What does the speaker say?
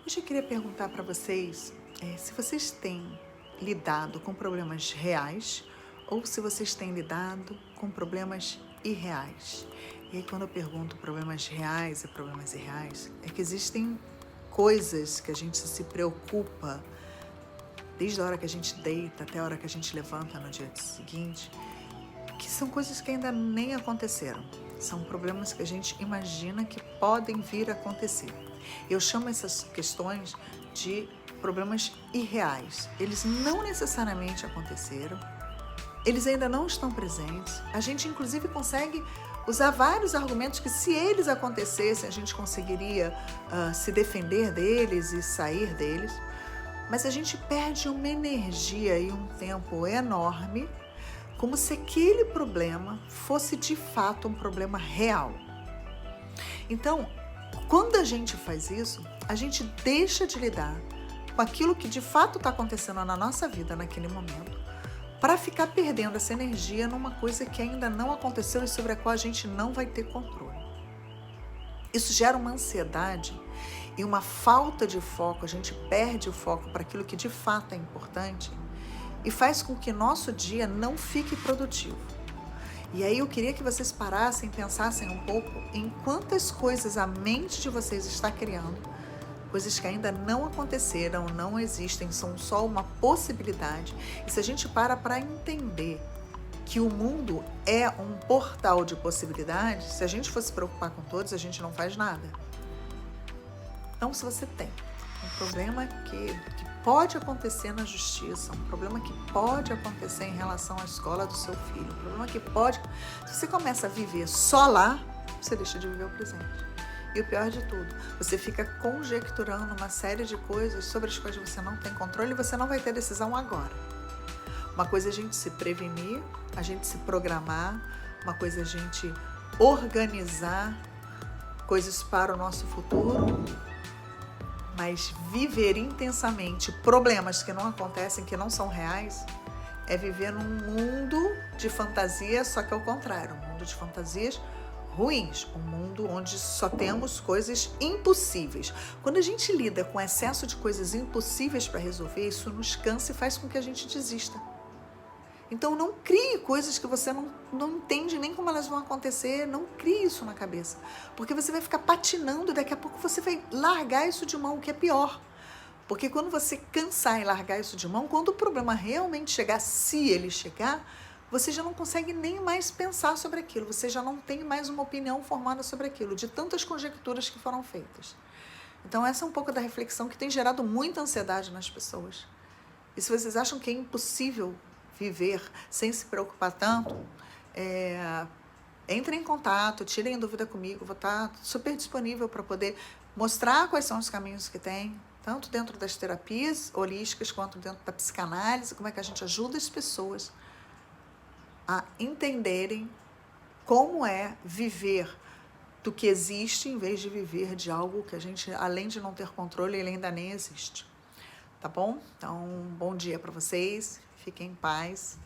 Hoje eu queria perguntar para vocês se vocês têm lidado com problemas reais ou se vocês têm lidado com problemas irreais. E aí, quando eu pergunto problemas reais e problemas irreais, é que existem coisas que a gente se preocupa desde a hora que a gente deita até a hora que a gente levanta no dia seguinte, que são coisas que ainda nem aconteceram. São problemas que a gente imagina que podem vir a acontecer. Eu chamo essas questões de problemas irreais. Eles não necessariamente aconteceram, eles ainda não estão presentes. A gente, inclusive, consegue usar vários argumentos que, se eles acontecessem, a gente conseguiria se defender deles e sair deles. Mas a gente perde uma energia e um tempo enorme, como se aquele problema fosse de fato um problema real. Então, quando a gente faz isso, a gente deixa de lidar com aquilo que de fato está acontecendo na nossa vida naquele momento, para ficar perdendo essa energia numa coisa que ainda não aconteceu e sobre a qual a gente não vai ter controle. Isso gera uma ansiedade e uma falta de foco, a gente perde o foco para aquilo que de fato é importante e faz com que nosso dia não fique produtivo. E aí eu queria que vocês parassem e pensassem um pouco em quantas coisas a mente de vocês está criando, coisas que ainda não aconteceram, não existem, são só uma possibilidade. E se a gente para entender que o mundo é um portal de possibilidades, se a gente fosse se preocupar com todos, a gente não faz nada. Então, se você tem um problema que pode acontecer na justiça, um problema que pode acontecer em relação à escola do seu filho, um problema que pode... Se você começa a viver só lá, você deixa de viver o presente. E o pior de tudo, você fica conjecturando uma série de coisas sobre as quais você não tem controle e você não vai ter decisão agora. Uma coisa é a gente se prevenir, a gente se programar, uma coisa é a gente organizar coisas para o nosso futuro, mas viver intensamente problemas que não acontecem, que não são reais, é viver num mundo de fantasia, só que ao contrário, um mundo de fantasias ruins, um mundo onde só temos coisas impossíveis. Quando a gente lida com excesso de coisas impossíveis para resolver, isso nos cansa e faz com que a gente desista. Então não crie coisas que você não entende nem como elas vão acontecer, não crie isso na cabeça, porque você vai ficar patinando e daqui a pouco você vai largar isso de mão, o que é pior. Porque quando você cansar e largar isso de mão, quando o problema realmente chegar, se ele chegar, você já não consegue nem mais pensar sobre aquilo, você já não tem mais uma opinião formada sobre aquilo, de tantas conjecturas que foram feitas. Então essa é um pouco da reflexão que tem gerado muita ansiedade nas pessoas. E se vocês acham que é impossível viver sem se preocupar tanto, entrem em contato, tirem dúvida comigo, vou estar super disponível para poder mostrar quais são os caminhos que tem, tanto dentro das terapias holísticas quanto dentro da psicanálise, como é que a gente ajuda as pessoas a entenderem como é viver do que existe em vez de viver de algo que a gente, além de não ter controle, ele ainda nem existe. Tá bom? Então, bom dia para vocês, fiquem em paz